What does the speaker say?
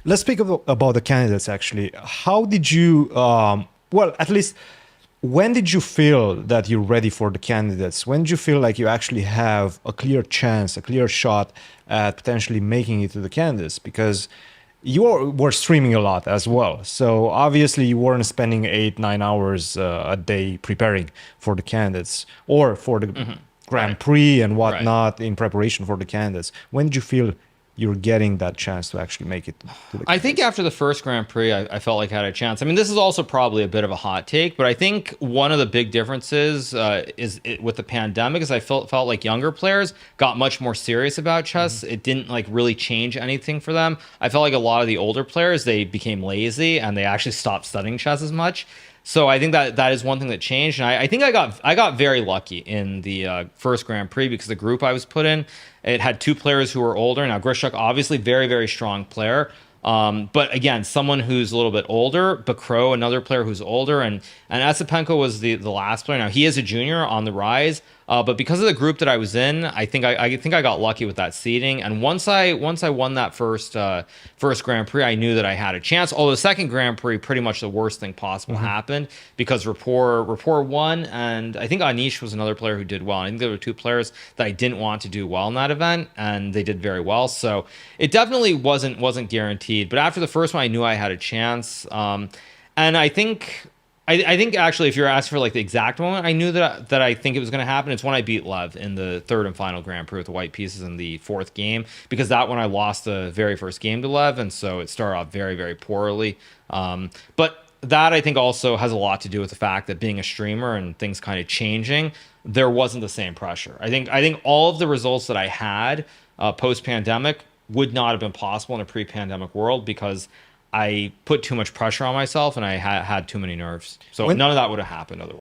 Let's speak about the candidates, actually. How did you, well, at least, when did you feel that you're ready for the candidates? When did you feel like you actually have a clear chance, a clear shot at potentially making it to the candidates? Because were streaming a lot as well. So obviously you weren't spending 8-9 hours a day preparing for the candidates or for the Grand Prix and whatnot in preparation for the candidates. When did you feel you're getting that chance to actually make it to the candidates? I think after the first Grand Prix, I felt like I had a chance. I mean, this is also probably a bit of a hot take, but I think one of the big differences with the pandemic is I felt like younger players got much more serious about chess. It didn't like really change anything for them. I felt like a lot of the older players, they became lazy and they actually stopped studying chess as much. So I think that is one thing that changed, and I think I got very lucky in the first Grand Prix because the group I was put in, it had two players who were older. Now Grishuk, obviously very, very strong player, but again, someone who's a little bit older. Bakro, another player who's older, and Esipenko was the last player. Now he is a junior on the rise, but because of the group that I was in, I think I got lucky with that seeding. And once I won that first Grand Prix, I knew that I had a chance. Although the second Grand Prix, pretty much the worst thing possible happened because Rapport won, and I think Anish was another player who did well. I think there were two players that I didn't want to do well in that event, and they did very well. So it definitely wasn't guaranteed. But after the first one, I knew I had a chance. And I think actually, if you're asking for like the exact moment, I knew that I think it was going to happen. It's when I beat Lev in the third and final Grand Prix with the white pieces in the fourth game, because that one I lost the very first game to Lev, and so it started off very, very poorly. But that I think also has a lot to do with the fact that being a streamer and things kind of changing, there wasn't the same pressure. I think all of the results that I had post pandemic would not have been possible in a pre-pandemic world because I put too much pressure on myself and I had too many nerves. So none of that would have happened otherwise.